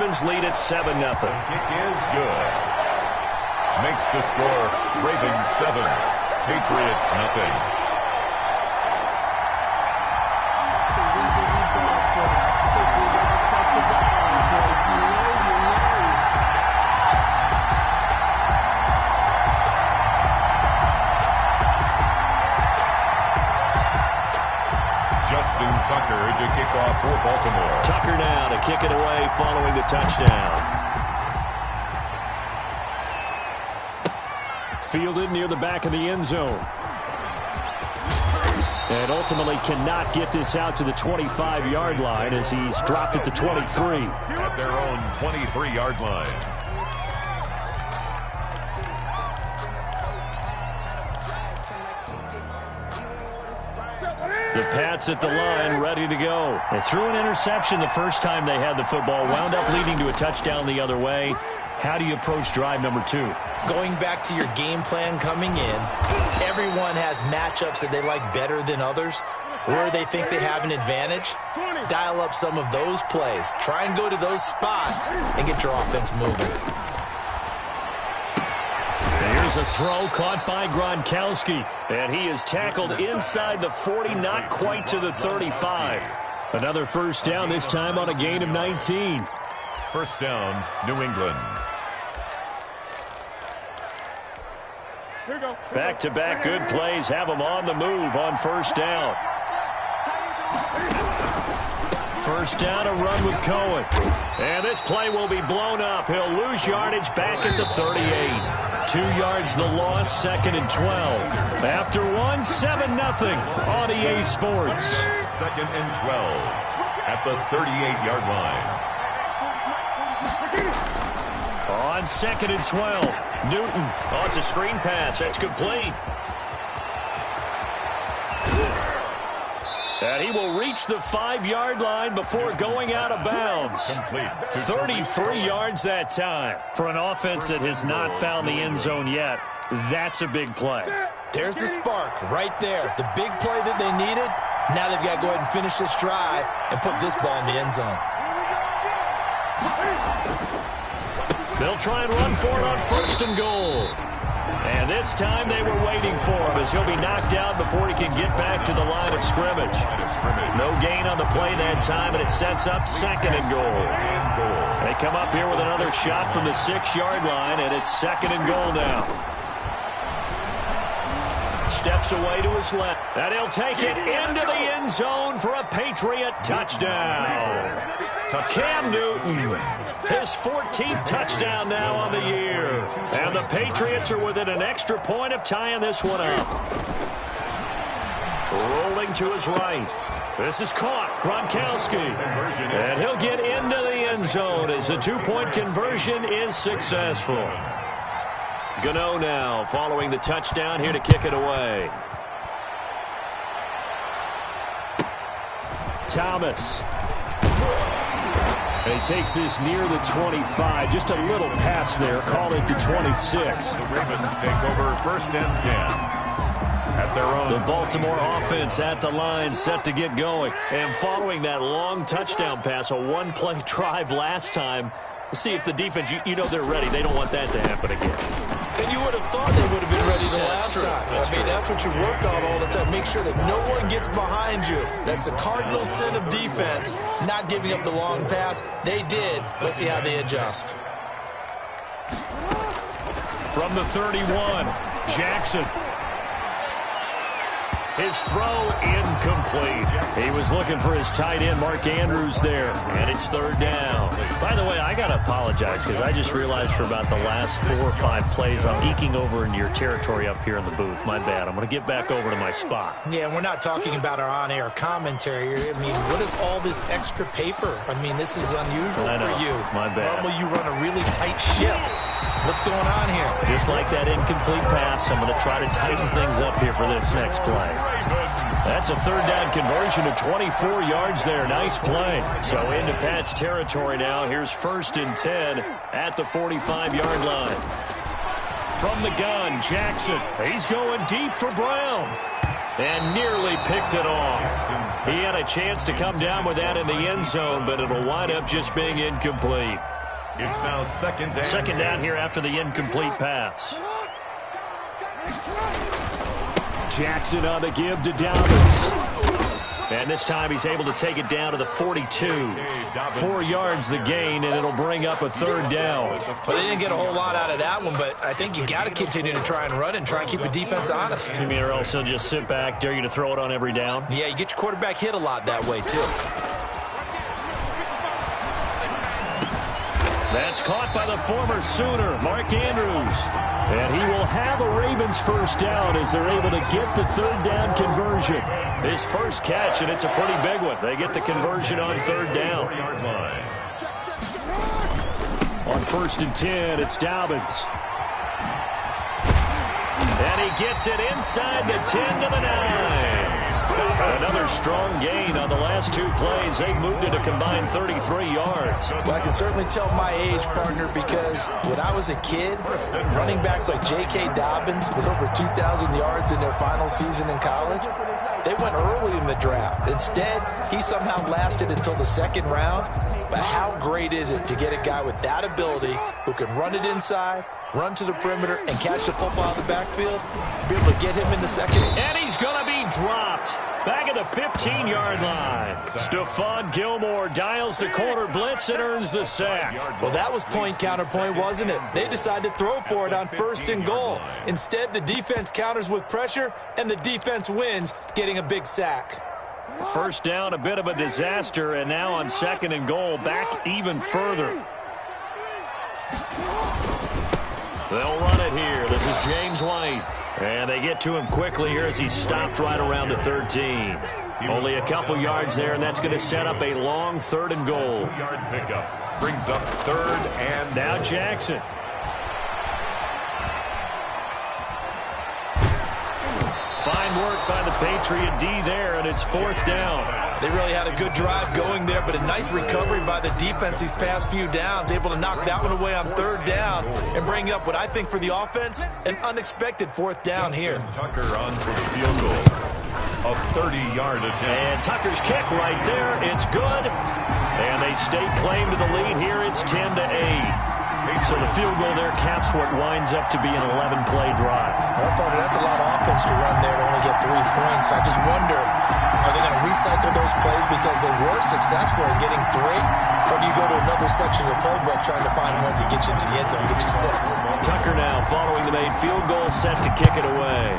Ravens lead at 7-0. Kick is good. Makes the score Ravens 7, Patriots nothing. Tucker to kick off for Baltimore. Tucker now to kick it away following the touchdown. Fielded near the back of the end zone. And ultimately cannot get this out to the 25-yard line as he's dropped at the 23. At their own 23-yard line. The Pats at the line, ready to go. They threw an interception the first time they had the football, wound up leading to a touchdown the other way. How do you approach drive number 2? Going back to your game plan coming in, everyone has matchups that they like better than others, where they think they have an advantage. Dial up some of those plays. Try and go to those spots and get your offense moving. Here's a throw caught by Gronkowski, and he is tackled inside the 40, not quite to the 35. Another first down, this time on a gain of 19. First down, New England. Back-to-back good plays have them on the move on first down. First down, a run with Cohen. And this play will be blown up. He'll lose yardage back at the 38. 2 yards the loss, 2nd and 12. After 1, 7-0 on EA Sports. 2nd and 12 at the 38-yard line. On 2nd and 12, Newton. Oh, it's a screen pass. That's complete. And he will reach the 5-yard line before going out of bounds. 33 yards that time. For an offense that has not found the end zone yet, that's a big play. There's the spark right there. The big play that they needed. Now they've got to go ahead and finish this drive and put this ball in the end zone. They'll try and run for it on 1st and goal. And this time they were waiting for him as he'll be knocked out before he can get back to the line of scrimmage. No gain on the play that time, and it sets up 2nd and goal. They come up here with another shot from the 6-yard line, and it's 2nd and goal now. Steps away to his left. And he'll take it into the end zone for a Patriot touchdown. Cam Newton, his 14th touchdown now on the year. And the Patriots are within an extra point of tying this one up. Rolling to his right. This is caught. Gronkowski. And he'll get into the end zone as the 2-point conversion is successful. Gano now following the touchdown here to kick it away. Thomas. He takes this near the 25. Just a little pass there. Call it the 26. The Ravens take over 1st and 10. At their own. The Baltimore offense at the line, set to get going. And following that long touchdown pass, a 1-play drive last time, we'll see if the defense, you know they're ready. They don't want that to happen again. And you would have thought they would have been ready the last time. That's what you worked on all the time. Make sure that no one gets behind you. That's the cardinal sin of defense, not giving up the long pass. They did. Let's see how they adjust. From the 31, Jackson. His throw incomplete. He was looking for his tight end, Mark Andrews, there. And it's 3rd down. By the way, I got to apologize because I just realized for about the last 4 or 5 plays, I'm eking over into your territory up here in the booth. My bad. I'm going to get back over to my spot. Yeah, we're not talking about our on-air commentary. I mean, what is all this extra paper? I mean, this is unusual for you. My bad. Normally you run a really tight ship. What's going on here? Just like that incomplete pass, I'm going to try to tighten things up here for this next play. That's a 3rd down conversion of 24 yards there. Nice play. So into Pat's territory now. Here's 1st and 10 at the 45-yard line. From the gun, Jackson. He's going deep for Brown. And nearly picked it off. He had a chance to come down with that in the end zone, but it'll wind up just being incomplete. It's now second down. Second down here after the incomplete pass. Jackson on the give to Dobbins. And this time he's able to take it down to the 42. 4 yards the gain, and it'll bring up a third down. Well, they didn't get a whole lot out of that one, but I think you got to continue to try and run and try and keep the defense honest. You mean or else he'll just sit back, dare you to throw it on every down? Yeah, you get your quarterback hit a lot that way, too. That's caught by the former Sooner, Mark Andrews. And he will have a Ravens first down as they're able to get the third down conversion. His first catch, and it's a pretty big one. They get the conversion on third down. On 1st and 10, it's Dobbins. And he gets it inside the 10 to the 9. Another strong gain on the last 2 plays. They've moved it a combined 33 yards. Well, I can certainly tell my age, partner, because when I was a kid, running backs like J.K. Dobbins with over 2,000 yards in their final season in college, they went early in the draft. Instead, he somehow lasted until the 2nd round. But how great is it to get a guy with that ability who can run it inside, run to the perimeter, and catch the football out of the backfield, be able to get him in the 2nd. And he's going to be dropped. Back at the 15-yard line. Stephon Gilmore dials the corner blitz and earns the sack. Well, that was point counterpoint, wasn't it? They decided to throw for it on 1st and goal. Instead, the defense counters with pressure, and the defense wins, getting a big sack. First down, a bit of a disaster, and now on 2nd and goal, back even further. They'll run it here. This is James White. And they get to him quickly here as he's stopped right around the 13. Only a couple yards there, and that's going to set up a long 3rd and goal. 2-yard pickup brings up 3rd and now Jackson. Fine work by the Patriot D there, and it's 4th down. They really had a good drive going there, but a nice recovery by the defense these past few downs, able to knock that one away on 3rd down and bring up what I think for the offense, an unexpected 4th down here. Tucker on for the field goal. A 30-yard attempt. And Tucker's kick right there. It's good. And they stake claim to the lead here. It's 10-8. So the field goal there caps what winds up to be an 11-play drive. Well, partner, that's a lot of offense to run there to only get 3 points. I just wonder, are they going to recycle those plays because they were successful in getting 3? Or do you go to another section of the playbook trying to find ones that get you into the end zone and get you 6? Tucker now following the made field goal, set to kick it away.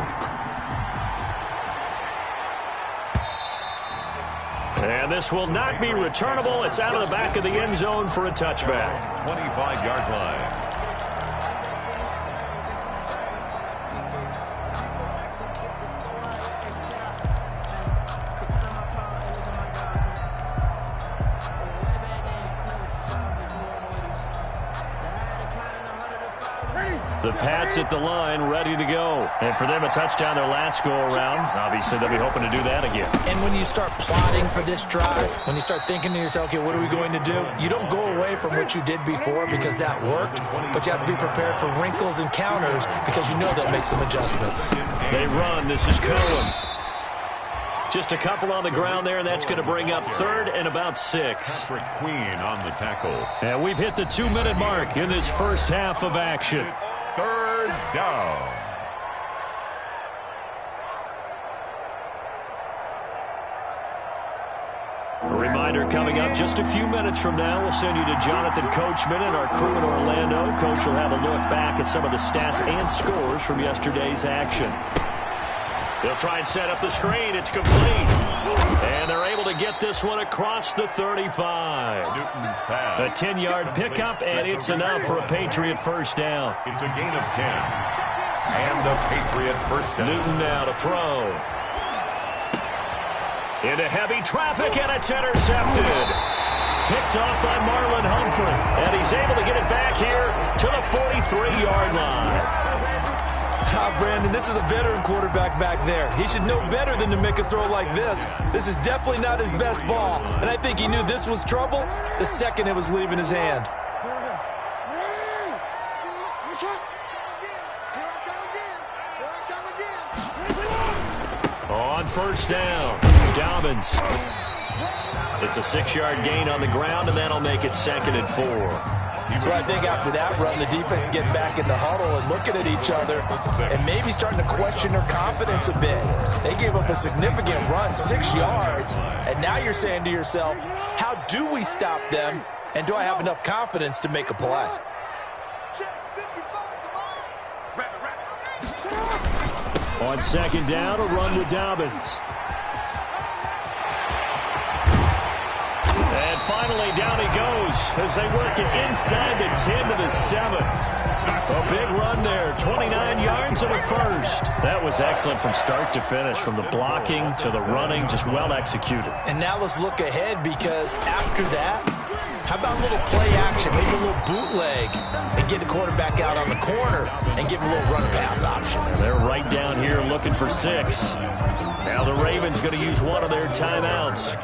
And this will not be returnable. It's out of the back of the end zone for a touchback. 25-yard line. The Pats at the line, ready to go. And for them, a touchdown their last go-around. Obviously, they'll be hoping to do that again. And when you start plotting for this drive, when you start thinking to yourself, okay, what are we going to do? You don't go away from what you did before because that worked, but you have to be prepared for wrinkles and counters because you know they'll make some adjustments. They run. This is Cohen. Just a couple on the ground there, and that's going to bring up 3rd and about 6. Patrick Queen on the tackle. And we've hit the 2-minute mark in this first half of action. 3rd down. A reminder coming up just a few minutes from now, we'll send you to Jonathan Coachman and our crew in Orlando. Coach will have a look back at some of the stats and scores from yesterday's action. They'll try and set up the screen. It's complete. And they're able to get this one across the 35. Newton's pass. A 10-yard pickup, and it's enough for a Patriot first down. It's a gain of 10. And the Patriot first down. Newton now to throw. Into heavy traffic, and it's intercepted. Picked off by Marlon Humphrey. And he's able to get it back here to the 43-yard line. Brandon, this is a veteran quarterback back there. He should know better than to make a throw like this. This is definitely not his best ball, and I think he knew this was trouble the second it was leaving his hand. On first down, Dobbins. It's a 6-yard gain on the ground, and that'll make it 2nd and 4. So I think after that run, the defense getting back in the huddle and looking at each other and maybe starting to question their confidence a bit. They gave up a significant run, 6 yards, and now you're saying to yourself, how do we stop them, and do I have enough confidence to make a play? On second down, a run with Dobbins. And finally, down he goes as they work it inside the 10 to the 7. A big run there, 29 yards and a first. That was excellent from start to finish, from the blocking to the running, just well executed. And now let's look ahead, because after that, how about a little play action, maybe a little bootleg, and get the quarterback out on the corner and give him a little run pass option. And they're right down here looking for 6. Now the Ravens going to use one of their timeouts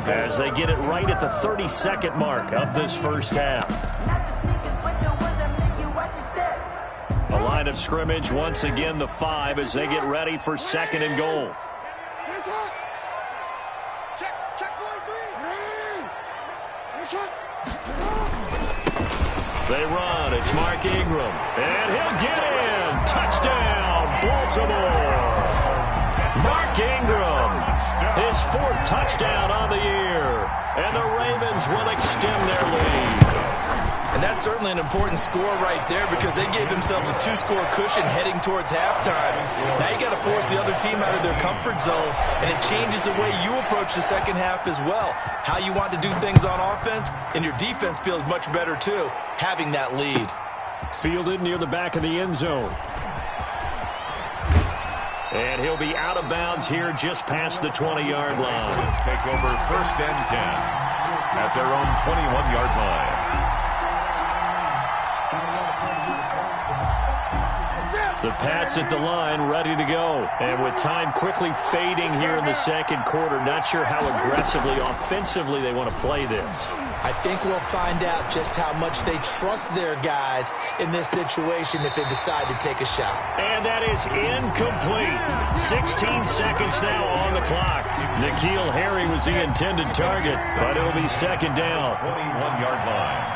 as they get it right at the 32nd mark of this first half. The line of scrimmage, once again the 5 as they get ready for 2nd and goal. They run. It's Mark Ingram. And he'll get in. Touchdown, Baltimore. Mark Ingram, his 4th touchdown on the year. And the Ravens will extend their lead. And that's certainly an important score right there, because they gave themselves a 2-score cushion heading towards halftime. Now you got to force the other team out of their comfort zone, and it changes the way you approach the second half as well. How you want to do things on offense, and your defense feels much better too, having that lead. Fielded near the back of the end zone. And he'll be out of bounds here just past the 20-yard line. Take over 1st and 10 at their own 21-yard line. The Pats at the line, ready to go. And with time quickly fading here in the second quarter, not sure how aggressively, offensively they want to play this. I think we'll find out just how much they trust their guys in this situation if they decide to take a shot. And that is incomplete. 16 seconds now on the clock. N'Keal Harry was the intended target, but it'll be 2nd down. 21-yard line.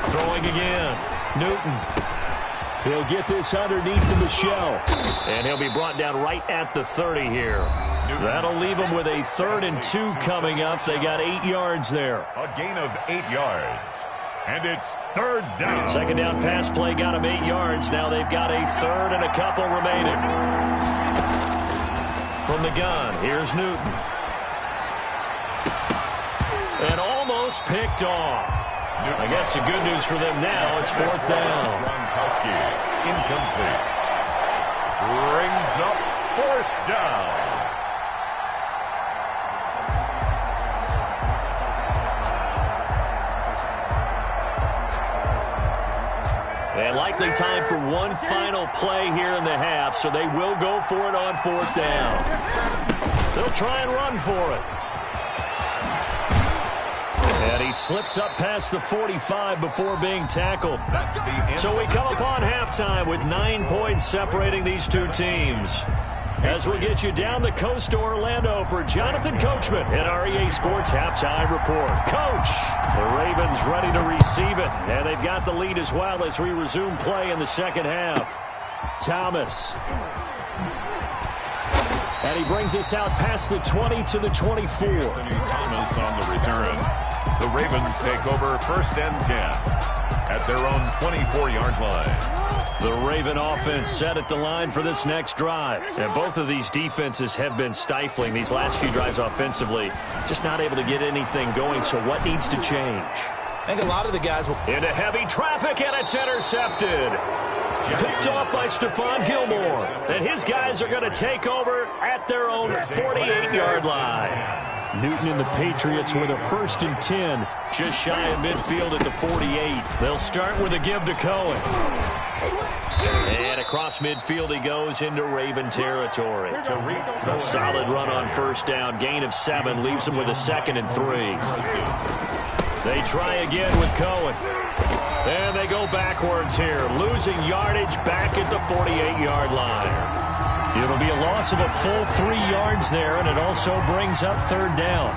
Throwing again. Newton. He'll get this underneath to Michel. And he'll be brought down right at the 30 here. That'll leave them with a 3rd and 2 coming up. They got 8 yards there. A gain of 8 yards. And it's 3rd down. Second down pass play got them 8 yards. Now they've got a 3rd and a couple remaining. From the gun, here's Newton. And almost picked off. I guess the good news for them now, it's 4th down. Gronkowski, incomplete. Brings up 4th down. And likely time for one final play here in the half, so they will go for it on 4th down. They'll try and run for it. And he slips up past the 45 before being tackled. So we come upon halftime with 9 points separating these two teams. As we'll get you down the coast to Orlando for Jonathan Coachman at REA Sports Halftime Report. Coach, the Ravens ready to receive it, and they've got the lead as well as we resume play in the second half. Thomas. And he brings us out past the 20 to the 24. Thomas on the return. The Ravens take over 1st and 10 at their own 24-yard line. The Raven offense set at the line for this next drive. And both of these defenses have been stifling these last few drives offensively. Just not able to get anything going, so what needs to change? I think a lot of the guys will... Into heavy traffic, and it's intercepted. Picked off by Stephon Gilmore. And his guys are going to take over at their own 48-yard line. Newton and the Patriots with a 1st and 10. Just shy of midfield at the 48. They'll start with a give to Cohen. And across midfield he goes into Raven territory. A solid run on 1st down. Gain of 7 leaves him with a 2nd and 3. They try again with Cohen. And they go backwards here. Losing yardage back at the 48-yard line. It'll be a loss of a full 3 yards there, and it also brings up 3rd down.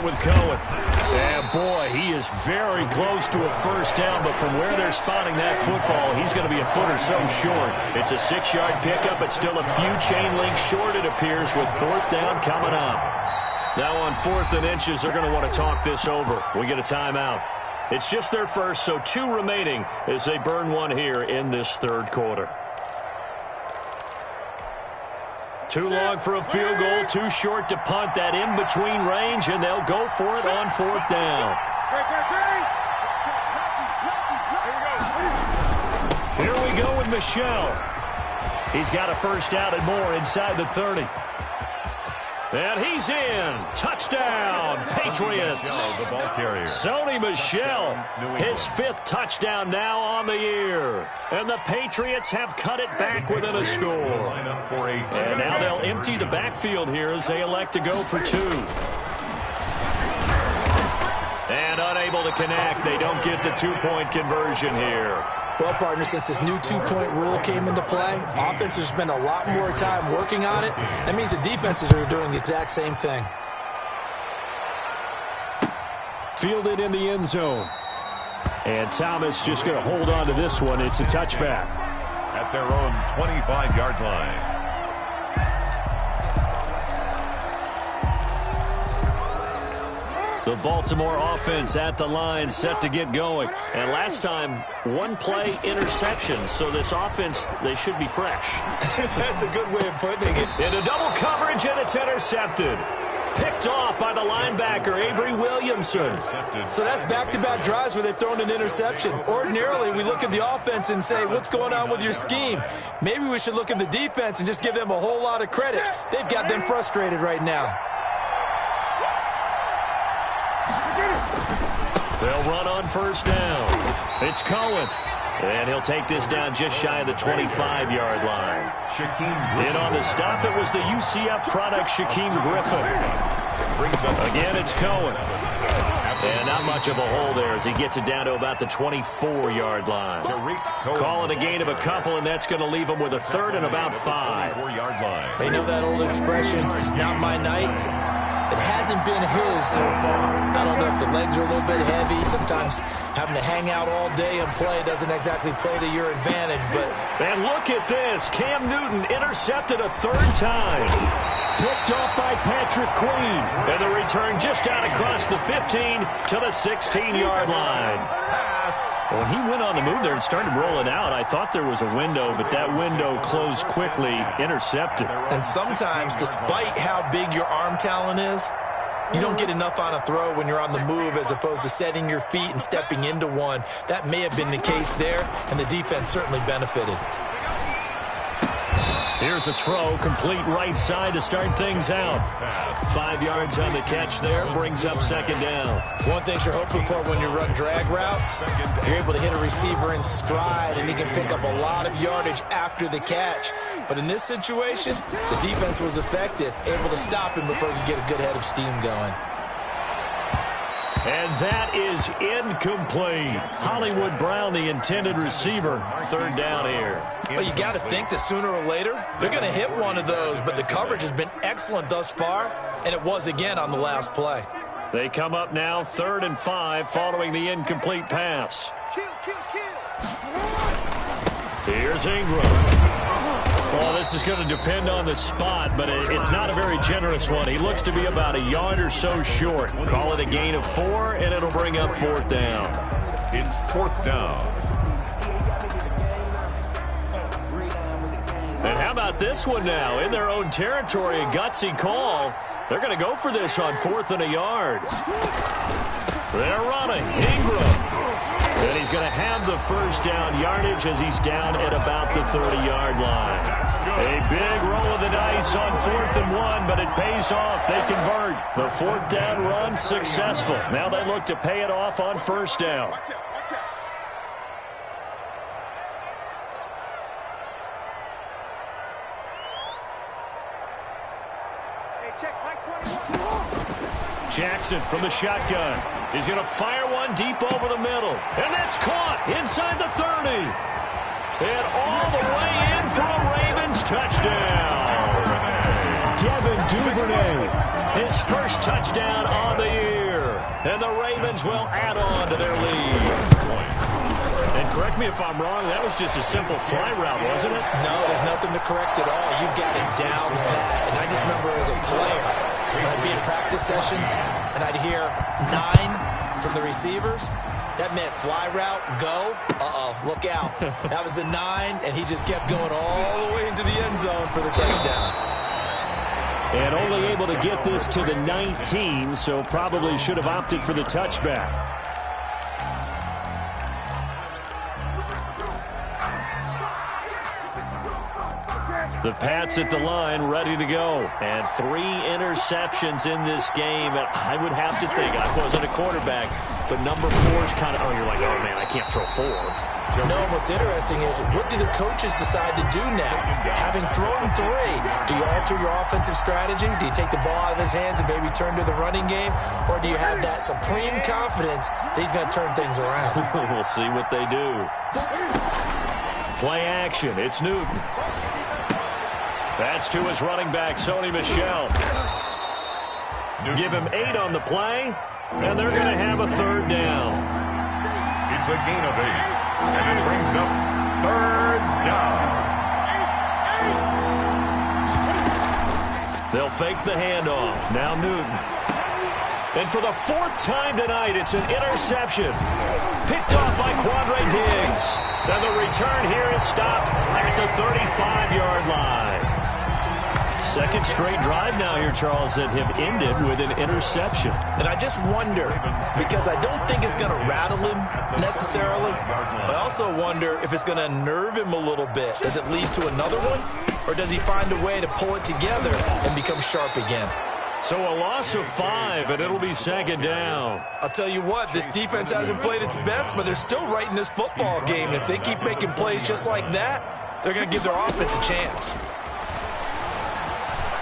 with Cohen. And, boy, he is very close to a first down, but from where they're spotting that football, he's going to be a foot or so short. It's a 6-yard pickup, but still a few chain links short, it appears, with 4th down coming up. Now on 4th and inches, they're going to want to talk this over. We get a timeout. It's just their first, so 2 remaining as they burn one here in this 3rd quarter. Too long for a field goal, too short to punt. That in-between range, and they'll go for it on 4th down. Here we go with Michel. He's got a first down and more inside the 30. And he's in. Touchdown, Patriots. Sony Michel, his 5th touchdown now on the year. And the Patriots have cut it back within a score. And now they'll empty the backfield here as they elect to go for 2. And unable to connect. They don't get the 2-point conversion here. Well, partner, since this new 2-point rule came into play, offenses spend a lot more time working on it. That means the defenses are doing the exact same thing. Fielded in the end zone. And Thomas just going to hold on to this one. It's a touchback. At their own 25-yard line. The Baltimore offense at the line, set to get going. And last time, 1-play interception. So this offense, they should be fresh. That's a good way of putting it. Into double coverage, and it's intercepted. Picked off by the linebacker, Avery Williamson. So that's back-to-back drives where they've thrown an interception. Ordinarily, we look at the offense and say, what's going on with your scheme? Maybe we should look at the defense and just give them a whole lot of credit. They've got them frustrated right now. They'll run on first down. It's Cohen. And he'll take this down just shy of the 25-yard line. In on the stop, it was the UCF product, Shaquem Griffin. Again, it's Cohen. And not much of a hole there as he gets it down to about the 24-yard line. Call it a gain of a couple, and that's going to leave him with a 3rd and about 5. They know that old expression, it's not my night. It hasn't been his so far. I don't know if the legs are a little bit heavy. Sometimes having to hang out all day and play doesn't exactly play to your advantage. But and look at this. Cam Newton intercepted a 3rd time. Picked off by Patrick Queen. And the return just out across the 15 to the 16-yard line. When he went on the move there and started rolling out, I thought there was a window, but that window closed quickly, intercepted. And sometimes, despite how big your arm talent is, you don't get enough on a throw when you're on the move as opposed to setting your feet and stepping into one. That may have been the case there, and the defense certainly benefited. Here's a throw, complete right side to start things out. 5 yards on the catch there, brings up 2nd down. One thing you're hoping for when you run drag routes, you're able to hit a receiver in stride, and he can pick up a lot of yardage after the catch. But in this situation, the defense was effective, able to stop him before he could get a good head of steam going. And that is incomplete. Hollywood Brown, the intended receiver. 3rd down here. Well, you got to think that sooner or later, they're going to hit one of those, but the coverage has been excellent thus far, and it was again on the last play. They come up now 3rd and 5 following the incomplete pass. Here's Ingram. Well, this is going to depend on the spot, but it's not a very generous one. He looks to be about a yard or so short. Call it a gain of 4, and it'll bring up 4th down. It's 4th down. And how about this one now? In their own territory, a gutsy call. They're going to go for this on 4th and a yard. They're running. Ingram. And he's going to have the first down yardage as he's down at about the 30-yard line. A big roll of the dice on 4th and 1, but it pays off. They convert. The 4th down run successful. Now they look to pay it off on 1st down. Jackson from the shotgun. He's going to fire one deep over the middle. And that's caught inside the 30. And all the way in for a Ravens touchdown. Devin Duvernay, his first touchdown on the year. And the Ravens will add on to their lead. And correct me if I'm wrong, that was just a simple fly route, wasn't it? No, there's nothing to correct at all. You've got it down pat. And I just remember as a player, when I'd be in practice sessions and I'd hear 9 from the receivers, that meant fly route, go. Uh-oh, look out. That was the 9, and he just kept going all the way into the end zone for the touchdown. And only able to get this to the 19, so probably should have opted for the touchback. The Pats at the line, ready to go. And 3 interceptions in this game. And I would have to think, I wasn't a quarterback, but number 4 is kind of, you're like, oh, man, I can't throw 4. No, what's interesting is, what do the coaches decide to do now? Having thrown 3, do you alter your offensive strategy? Do you take the ball out of his hands and maybe turn to the running game? Or do you have that supreme confidence that he's going to turn things around? We'll see what they do. Play action. It's Newton. That's to his running back, Sony Michel. Give him 8 on the play, and they're going to have a 3rd down. It's a gain of 8, and it brings up 3rd down. They'll fake the handoff. Now Newton. And for the 4th time tonight, it's an interception. Picked off by Quandre Diggs. And the return here is stopped at the 35-yard line. Second straight drive now here, Charles, that have ended with an interception. And I just wonder, because I don't think it's going to rattle him necessarily, but I also wonder if it's going to unnerve him a little bit. Does it lead to another one, or does he find a way to pull it together and become sharp again? So a loss of 5, and it'll be 2nd down. I'll tell you what, this defense hasn't played its best, but they're still right in this football game. If they keep making plays just like that, they're going to give their offense a chance.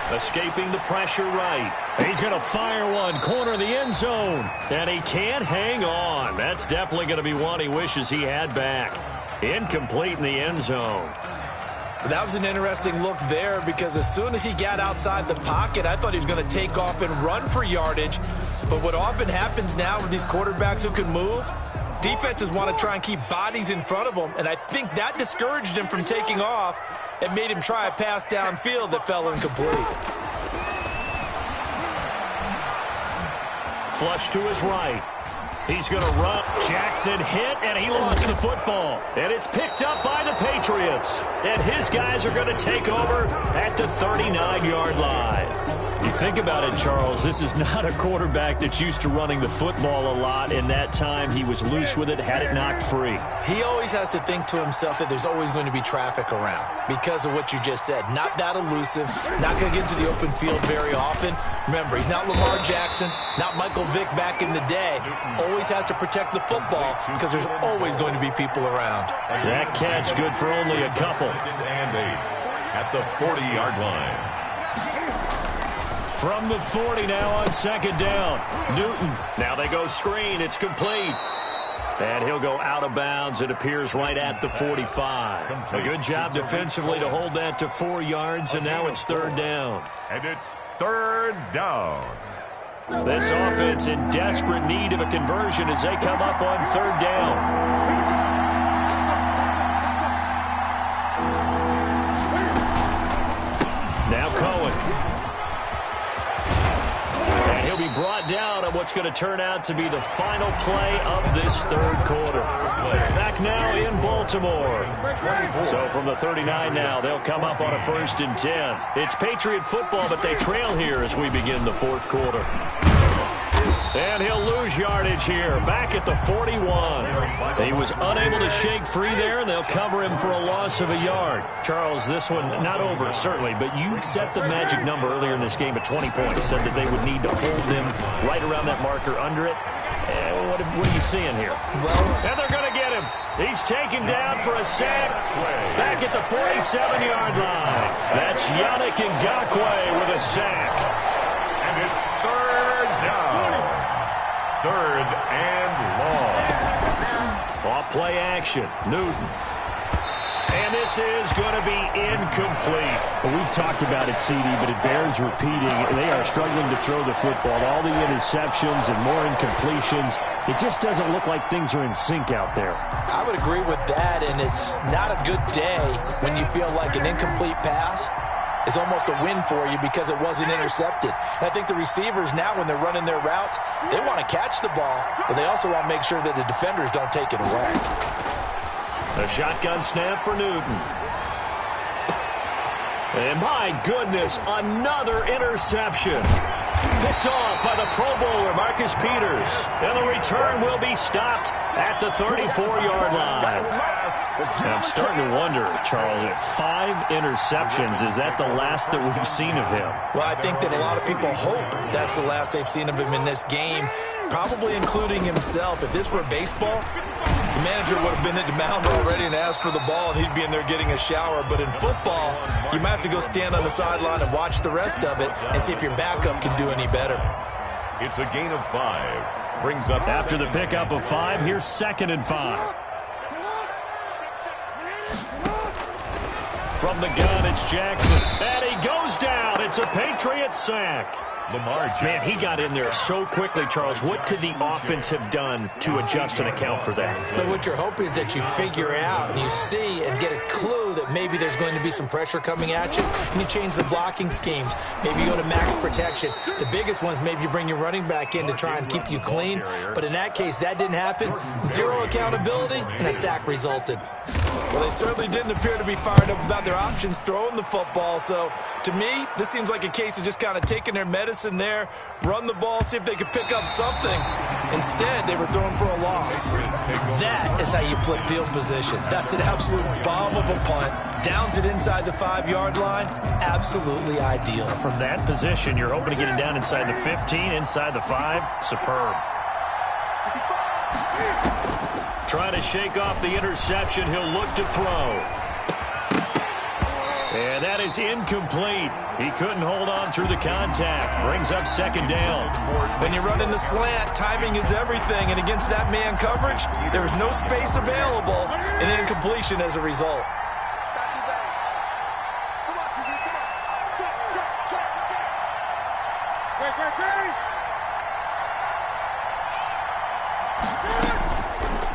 Escaping the pressure right. He's going to fire one, corner of the end zone. And he can't hang on. That's definitely going to be one he wishes he had back. Incomplete in the end zone. That was an interesting look there, because as soon as he got outside the pocket, I thought he was going to take off and run for yardage. But what often happens now with these quarterbacks who can move, defenses want to try and keep bodies in front of them, and I think that discouraged him from taking off and made him try a pass downfield that fell incomplete. Flush to his right. He's going to run. Jackson hit, and he lost the football. And it's picked up by the Patriots. And his guys are going to take over at the 39-yard line. You think about it, Charles, this is not a quarterback that's used to running the football a lot. In that time, he was loose with it, had it knocked free. He always has to think to himself that there's always going to be traffic around because of what you just said. Not that elusive, not going to get into the open field very often. Remember, he's not Lamar Jackson, not Michael Vick back in the day. Always has to protect the football because there's always going to be people around. That catch good for only a couple. And 8 at the 40-yard line. From the 40 now on 2nd down. Newton. Now they go screen. It's complete. And he'll go out of bounds. It appears right at the 45. A good job defensively to hold that to 4 yards, and now it's 3rd down. And it's 3rd down. This offense in desperate need of a conversion as they come up on 3rd down. Now Cohen. And he'll be brought down on what's going to turn out to be the final play of this 3rd quarter. Back now in Baltimore. So from the 39 now, they'll come up on a 1st and 10. It's Patriot football, but they trail here as we begin the 4th quarter. And he'll lose yardage here, back at the 41. He was unable to shake free there, and they'll cover him for a loss of a yard. Charles, this one not over, certainly, but you set the magic number earlier in this game at 20 points, said that they would need to hold them right around that marker under it. What are you seeing here? Well, and they're going to get him. He's taken down for a sack back at the 47-yard line. That's Yannick Ngakoue with a sack. And it's 3rd down. 3rd and long. Off play action. Newton. And this is going to be incomplete. Well, we've talked about it, CD, but it bears repeating. They are struggling to throw the football. All the interceptions and more incompletions. It just doesn't look like things are in sync out there. I would agree with that, and it's not a good day when you feel like an incomplete pass is almost a win for you because it wasn't intercepted. And I think the receivers now, when they're running their routes, they want to catch the ball, but they also want to make sure that the defenders don't take it away. A shotgun snap for Newton. And my goodness, another interception. Picked off by the Pro Bowler, Marcus Peters. And the return will be stopped at the 34-yard line. And I'm starting to wonder, Charles, if 5 interceptions, is that the last that we've seen of him? Well, I think that a lot of people hope that's the last they've seen of him in this game, probably including himself. If this were baseball, the manager would have been at the mound already and asked for the ball, and he'd be in there getting a shower. But in football, you might have to go stand on the sideline and watch the rest of it and see if your backup can do any better. It's a gain of 5. Brings up after the pickup of 5. Here's 2nd and 5. From the gun, it's Jackson. And he goes down. It's a Patriot sack. Man, he got in there so quickly, Charles. What could the offense have done to adjust and account for that? But what you're hoping is that you figure out and you see and get a clue that maybe there's going to be some pressure coming at you, and you change the blocking schemes. Maybe you go to max protection. The biggest one is maybe you bring your running back in to try and keep you clean. But in that case, that didn't happen. 0 accountability, and a sack resulted. Well, they certainly didn't appear to be fired up about their options throwing the football. So, to me, this seems like a case of just kind of taking their medicine there, run the ball, see if they could pick up something. Instead, they were throwing for a loss. That is how you flip field position. That's an absolute bomb of a punt. Downs it inside the 5-yard line. Absolutely ideal. From that position, you're hoping to get it down inside the 15, inside the 5. Superb. Trying to shake off the interception. He'll look to throw. And that is incomplete. He couldn't hold on through the contact. Brings up 2nd down. When you run in the slant, timing is everything. And against that man coverage, there was no space available. And incompletion as a result.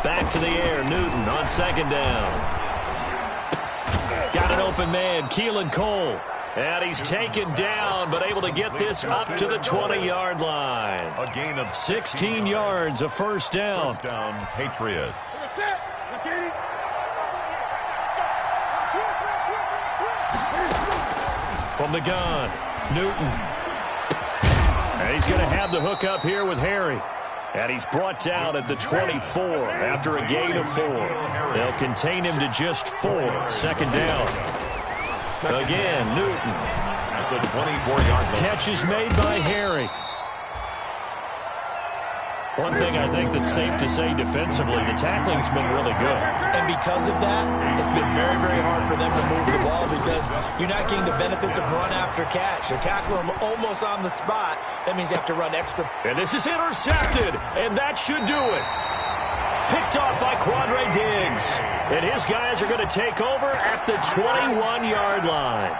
Back to the air, Newton on 2nd down. Got an open man, Keelan Cole. And he's taken down, but able to get this up to the 20-yard line. a gain of 16 yards, a 1st down. First down, Patriots. From the gun, Newton. And he's going to have the hook up here with Harry. And he's brought down at the 24 after a gain of 4. They'll contain him to just 4. 2nd down. Again, Newton. At the 24-yard line. Catch is made by Harry. One thing I think that's safe to say defensively, the tackling's been really good. And because of that, it's been very, very hard for them to move the ball because you're not getting the benefits of run after catch. They're tackling them almost on the spot. That means you have to run extra. And this is intercepted, and that should do it. Picked off by Quandre Diggs. And his guys are going to take over at the 21-yard line.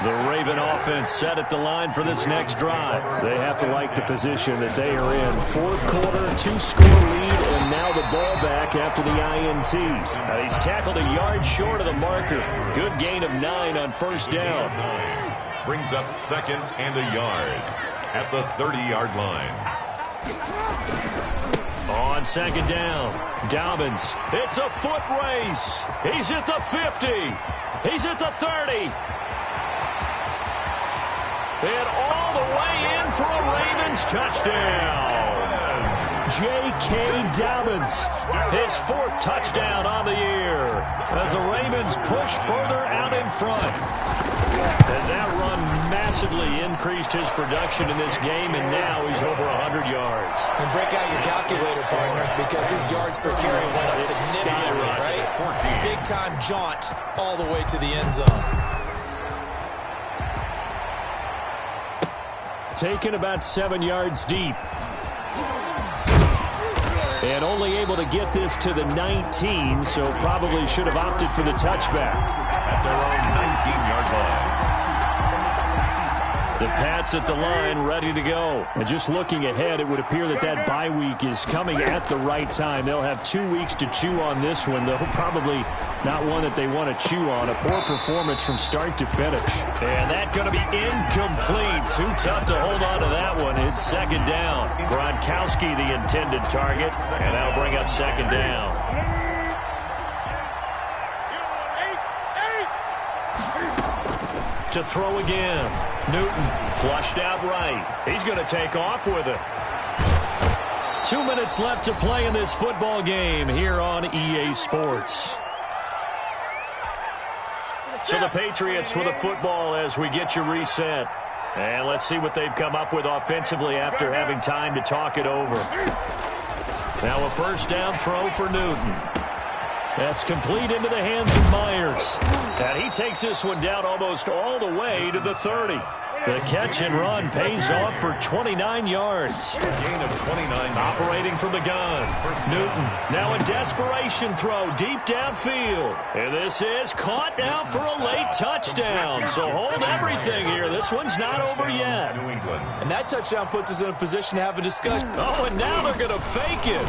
The Raven offense set at the line for this next drive. They have to like the position that they are in. 4th quarter, 2-score lead, and now the ball back after the INT. Now he's tackled a yard short of the marker. Good gain of 9 on 1st down. Brings up 2nd and a yard at the 30-yard line. On 2nd down, Dobbins. It's a foot race. He's at the 50. He's at the 30. And all the way in for a Ravens touchdown. J.K. Dobbins, his 4th touchdown on the year as the Ravens push further out in front. And that run massively increased his production in this game, and now he's over 100 yards. And break out your calculator, partner, because his yards per carry went up significantly, right? Big-time jaunt all the way to the end zone. Taken about 7 yards deep. And only able to get this to the 19, so probably should have opted for the touchback. At their own 19-yard line. The Pats at the line ready to go. And just looking ahead, it would appear that that bye week is coming at the right time. They'll have 2 weeks to chew on this one, though probably not one that they want to chew on. A poor performance from start to finish. And that's going to be incomplete. Too tough to hold on to that one. It's second down. Gronkowski the intended target, and that'll bring up second down. To throw again. Newton flushed out right. He's going to take off with it. 2 minutes left to play in this football game here on EA Sports. So the Patriots with a football as we get you reset. And let's see what they've come up with offensively after having time to talk it over. Now a first down throw for Newton. That's complete into the hands of Myers. And he takes this one down almost all the way to the 30. The catch and run pays off for 29 yards. Gain of 29. Operating from the gun. Newton now a desperation throw deep downfield. And this is caught now for a late touchdown. So hold everything here. This one's not over yet. New England. And that touchdown puts us in a position to have a discussion. Oh, and now they're going to fake it.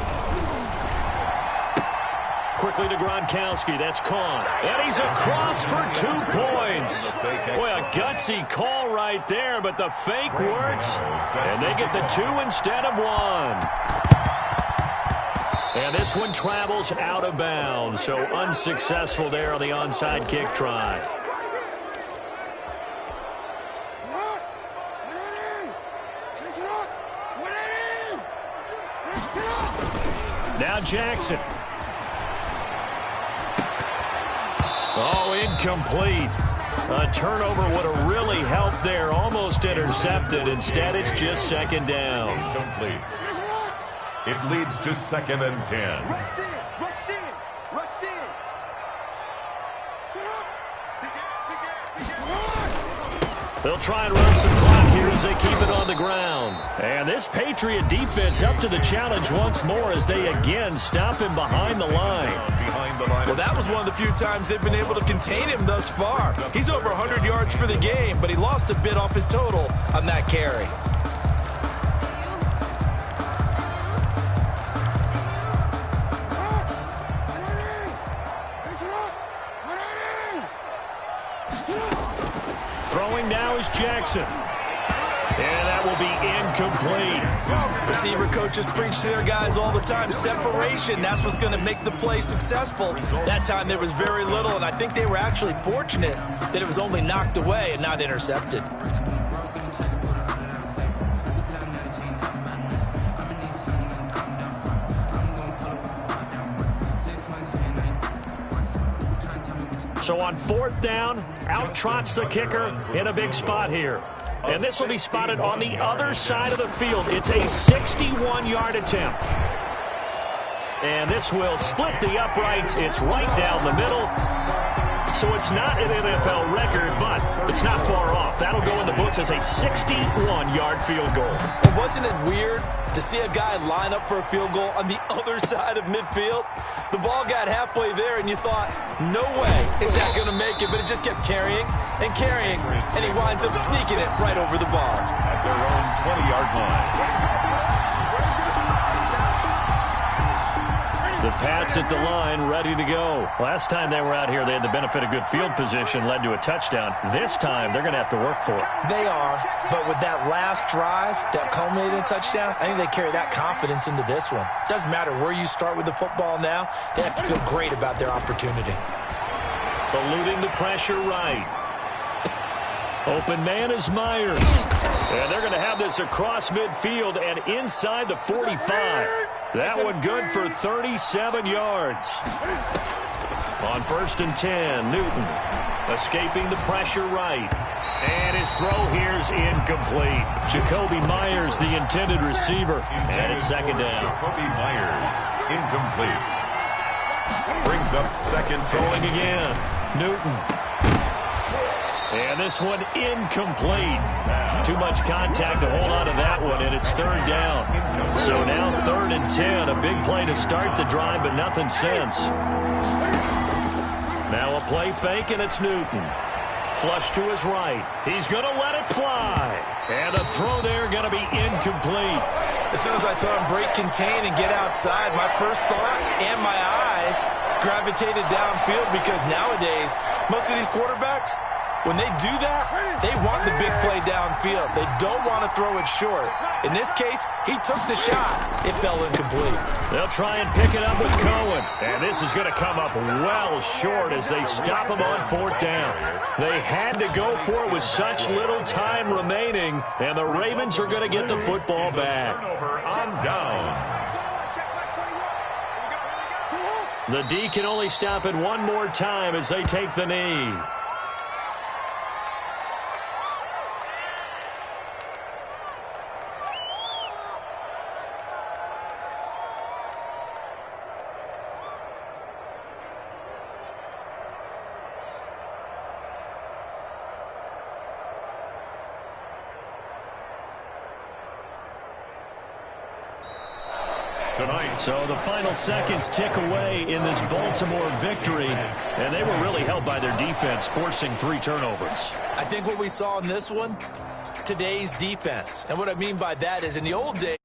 Quickly to Gronkowski. That's caught. And he's across for 2 points. Boy, a gutsy call right there, but the fake works. And they get the 2 instead of 1. And this one travels out of bounds. So unsuccessful there on the onside kick try. Now Jackson. Oh, incomplete. A turnover would have really helped there. Almost intercepted. Instead, it's just second down. Incomplete. It leads to 2nd and 10. They'll try and run some clock here as they keep it on the ground. And this Patriot defense up to the challenge once more as they again stop him behind the line. Well, that was one of the few times they've been able to contain him thus far. He's over 100 yards for the game, but he lost a bit off his total on that carry. Throwing now is Jackson. And that will be incomplete. Receiver coaches preach to their guys all the time. Separation, that's what's going to make the play successful. That time there was very little, and I think they were actually fortunate that it was only knocked away and not intercepted. So on 4th down, out trots the kicker in a big spot here. And this will be spotted on the other side of the field. It's a 61-yard attempt. And this will split the uprights. It's right down the middle. So it's not an NFL record, but it's not far off. That'll go in the books as a 61-yard field goal. And wasn't it weird to see a guy line up for a field goal on the other side of midfield? The ball got halfway there, and you thought, no way is that going to make it, but it just kept carrying and carrying, and he winds up sneaking it right over the bar. At their own 20-yard line. The Pats at the line, ready to go. Last time they were out here, they had the benefit of good field position, led to a touchdown. This time, they're going to have to work for it. They are, but with that last drive that culminated in a touchdown, I think they carry that confidence into this one. Doesn't matter where you start with the football now, they have to feel great about their opportunity. Eluding the pressure right. Open man is Myers. And they're going to have this across midfield and inside the 45. That one good for 37 yards. On 1st and 10, Newton escaping the pressure right. And his throw here's incomplete. Jacoby Myers, the intended receiver. And it's second down. Jacoby Myers, incomplete. Brings up second. Throwing again. Newton. And this one incomplete. Too much contact to hold on to that one, and it's third down. So now 3rd and 10. A big play to start the drive, but nothing since. Now a play fake, and it's Newton. Flush to his right. He's going to let it fly. And the throw there going to be incomplete. As soon as I saw him break contain and get outside, my first thought and my eyes gravitated downfield, because nowadays, most of these quarterbacks, when they do that, they want the big play downfield. They don't want to throw it short. In this case, he took the shot. It fell incomplete. They'll try and pick it up with Cohen. And this is going to come up well short as they stop him on 4th down. They had to go for it with such little time remaining. And the Ravens are going to get the football back. Turnover on downs. The D can only stop it one more time as they take the knee. Tonight. So the final seconds tick away in this Baltimore victory, and they were really helped by their defense, forcing 3 turnovers. I think what we saw in this one, today's defense. And what I mean by that is in the old days,